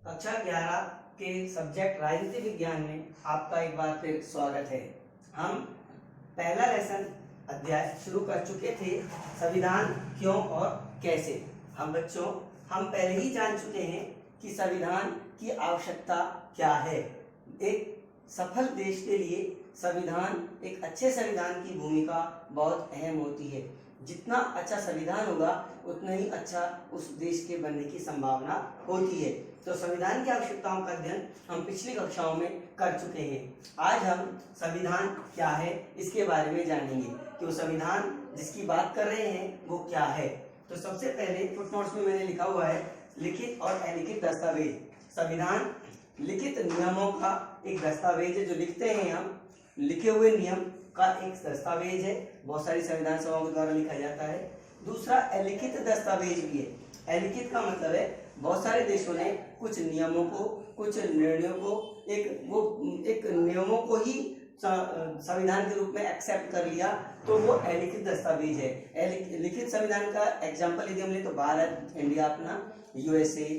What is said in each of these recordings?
कक्षा 11 के सब्जेक्ट राजनीति विज्ञान में आपका एक बार फिर स्वागत है। हम पहला लेसन अध्याय शुरू कर चुके थे, संविधान क्यों और कैसे। हम पहले ही जान चुके हैं कि संविधान की आवश्यकता क्या है। एक सफल देश के लिए संविधान, एक अच्छे संविधान की भूमिका बहुत अहम होती है। जितना अच्छा संविधान होगा उतना ही अच्छा उस देश के बनने की संभावना होती है। तो संविधान की आवश्यकताओं का अध्ययन हम पिछली कक्षाओं में कर चुके हैं। आज हम संविधान क्या है इसके बारे में जानेंगे कि वो संविधान जिसकी बात कर रहे हैं वो क्या है। तो सबसे पहले फुटनोट्स में मैंने लिखा हुआ है लिखित और अलिखित दस्तावेज। संविधान लिखित नियमों का एक दस्तावेज है जो लिखते हैं हम, लिखे हुए नियम का एक दस्तावेज है, बहुत सारी संविधान सभाओं के द्वारा लिखा जाता है। दूसरा अलिखित दस्तावेज भी है। अलिखित का मतलब है बहुत सारे देशों ने कुछ नियमों को, कुछ निर्णयों को, एक नियमों को ही संविधान के रूप में एक्सेप्ट कर लिया, तो वो अलिखित दस्तावेज है। लिखित संविधान का एग्जाम्पल यदि हम ले तो भारत, इंडिया अपना, यूएसए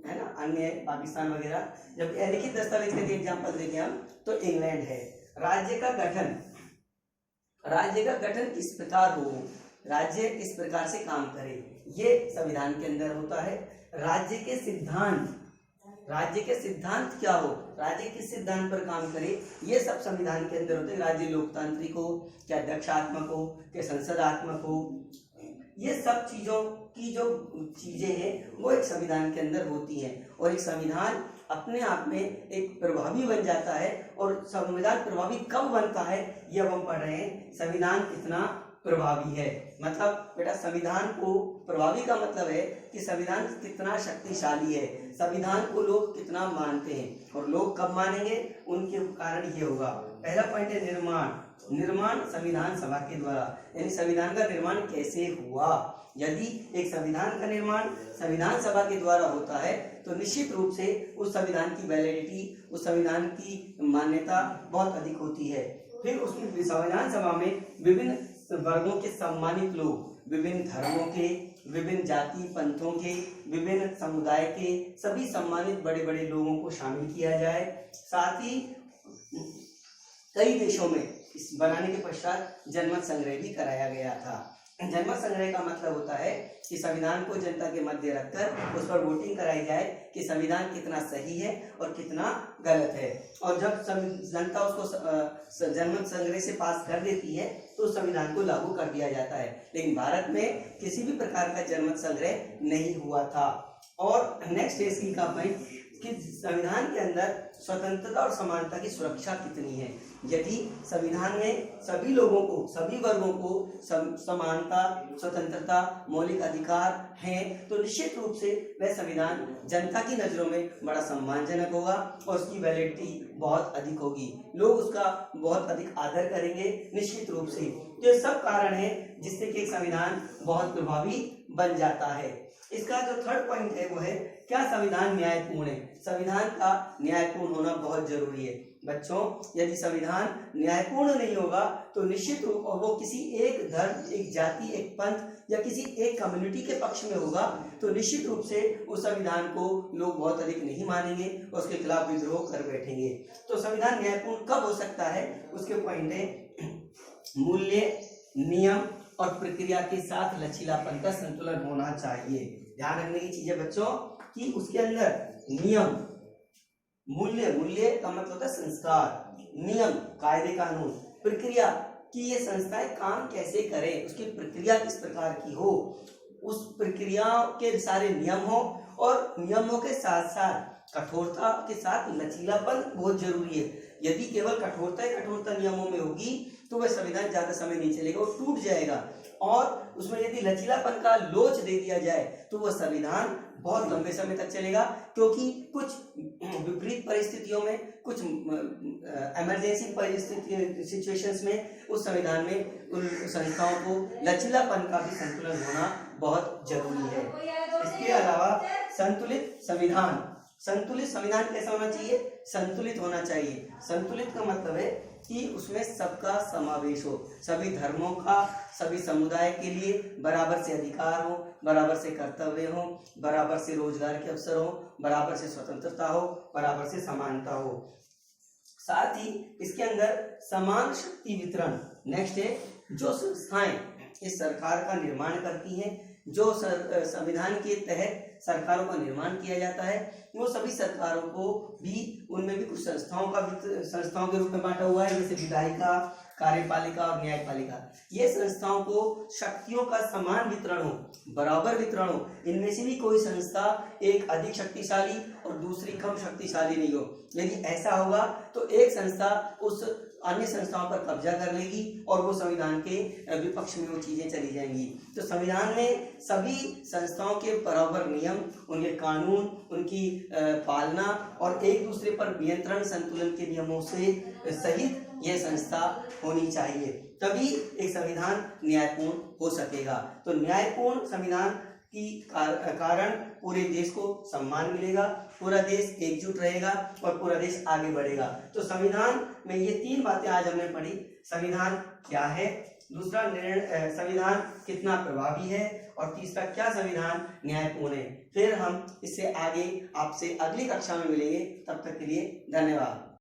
है ना, अन्य पाकिस्तान वगैरह। जब अलिखित दस्तावेज का एग्जाम्पल देखें हम तो इंग्लैंड है। राज्य का गठन किस प्रकार हो, राज्य इस प्रकार से काम करे, ये संविधान के अंदर होता है। राज्य के सिद्धांत क्या हो, राज्य किस सिद्धांत पर काम करे, ये सब संविधान के अंदर होते हैं। राज्य लोकतांत्रिक हो, क्या अध्यक्षात्मक हो, क्या संसदात्मक हो, ये सब चीजों की जो चीजें हैं वो एक संविधान के अंदर होती हैं। और एक संविधान अपने आप में एक प्रभावी बन जाता है। और संविधान प्रभावी कब बनता है ये अब हम पढ़ रहे हैं। संविधान कितना प्रभावी है, मतलब बेटा संविधान को प्रभावी का मतलब है कि संविधान कितना शक्तिशाली है, संविधान को लोग कितना मानते हैं। और लोग कब मानेंगे, उनके कारण ये होगा। पहला पॉइंट है निर्माण संविधान सभा के द्वारा, यानी संविधान का निर्माण कैसे हुआ। यदि एक संविधान का निर्माण संविधान सभा के द्वारा होता है तो निश्चित रूप से उस संविधान की वैलिडिटी, उस संविधान की मान्यता बहुत अधिक होती है। फिर उसकी संविधान सभा में विभिन्न वर्गों के सम्मानित लोग, विभिन्न धर्मों के, विभिन्न जाति पंथों के, विभिन्न समुदाय के सभी सम्मानित बड़े बड़े लोगों को शामिल किया जाए। साथ ही कई देशों में इस बनाने के पश्चात जनमत संग्रह भी कराया गया था। जनमत संग्रह का मतलब होता है कि संविधान को जनता के मध्य रखकर उस पर वोटिंग कराई जाए कि संविधान कितना सही है और कितना गलत है। और जब जनता उसको जनमत संग्रह से पास कर देती है तो संविधान को लागू कर दिया जाता है। लेकिन भारत में किसी भी प्रकार का जनमत संग्रह नहीं हुआ था। और नेक्स्ट इसी का पॉइंट कि संविधान के अंदर स्वतंत्रता और समानता की सुरक्षा कितनी है। यदि संविधान में सभी लोगों को, सभी वर्गों को समानता, स्वतंत्रता, मौलिक अधिकार हैं तो निश्चित रूप से वह संविधान जनता की नजरों में बड़ा सम्मानजनक होगा और उसकी वैलिडिटी बहुत अधिक होगी। लोग उसका बहुत अधिक आदर करेंगे निश्चित रूप से। तो ये सब कारण है जिससे कि एक संविधान बहुत प्रभावी बन जाता है। इसका जो थर्ड पॉइंट है वो है क्या संविधान न्यायपूर्ण है। संविधान का न्यायपूर्ण होना बहुत जरूरी है बच्चों। यदि संविधान न्यायपूर्ण नहीं होगा तो निश्चित रूप और वो किसी एक धर्म, एक जाति, एक पंथ या किसी एक कम्युनिटी के पक्ष में होगा तो निश्चित रूप से उस संविधान को लोग बहुत अधिक नहीं मानेंगे और उसके खिलाफ विद्रोह कर बैठेंगे। तो संविधान न्यायपूर्ण कब हो सकता है, उसके पॉइंट है मूल्य, नियम और प्रक्रिया के साथ लचीलापन का संतुलन होना चाहिए। ध्यान रखने की चीज है बच्चों कि उसके अंदर नियम, मूल्य का मतलब होता है संस्कार, नियम कायदे कानून, प्रक्रिया कि ये संस्थाएं काम कैसे करें, उसकी प्रक्रिया किस प्रकार की हो, उस प्रक्रिया के सारे नियम हो और नियमों के साथ साथ कठोरता के साथ लचीलापन बहुत जरूरी है। यदि केवल कठोरता नियमों में होगी तो वह संविधान ज्यादा समय नहीं चलेगा, वो टूट जाएगा। और उसमें यदि लचीलापन का लोच दे दिया जाए तो वह संविधान बहुत लंबे समय तक चलेगा, क्योंकि कुछ विपरीत परिस्थितियों में, कुछ इमरजेंसी सिचुएशंस में उस संविधान में उन संस्थाओं को लचीलापन का भी संतुलन होना बहुत जरूरी है। इसके अलावा संतुलित संविधान संतुलित संविधान कैसा होना चाहिए? संतुलित होना चाहिए। संतुलित का मतलब है कि उसमें सबका समावेश हो, सभी धर्मों का, सभी समुदाय के लिए बराबर से अधिकार हो, बराबर से कर्तव्य हो, बराबर से रोजगार के अवसर हो, बराबर से स्वतंत्रता हो, बराबर से समानता हो। साथ ही इसके अंदर समान शक्ति वितरण। नेक्स्ट है, जो संस्थाएं इस सरकार का निर्माण करती हैं, जो संविधान के तहत सरकारों का निर्माण किया जाता है, वो सभी सरकारों को भी, उनमें भी कुछ संस्थाओं के रूप में बांटा हुआ है, जैसे विधायिका, कार्यपालिका और न्यायपालिका। ये संस्थाओं को शक्तियों का समान वितरण हो, बराबर वितरण हो। इनमें से भी कोई संस्था एक अधिक शक्तिशाली और दूसरी कम शक्तिशाली नहीं हो। यदि ऐसा होगा तो एक संस्था उस अन्य संस्थाओं पर कब्जा कर लेगी और वो संविधान के विपक्ष में वो चीजें चली जाएंगी। तो संविधान में सभी संस्थाओं के बराबर नियम, उनके कानून, उनकी पालना और एक दूसरे पर नियंत्रण संतुलन के नियमों से सहित यह संस्था होनी चाहिए, तभी एक संविधान न्यायपूर्ण हो सकेगा। तो न्यायपूर्ण संविधान की कारण पूरे देश को सम्मान मिलेगा, पूरा देश एकजुट रहेगा और पूरा देश आगे बढ़ेगा। तो संविधान में ये 3 बातें आज हमने पढ़ी। संविधान क्या है, दूसरा संविधान कितना प्रभावी है, और तीसरा क्या संविधान न्यायपूर्ण है। फिर हम इससे आगे आपसे अगली कक्षा में मिलेंगे। तब तक के लिए धन्यवाद।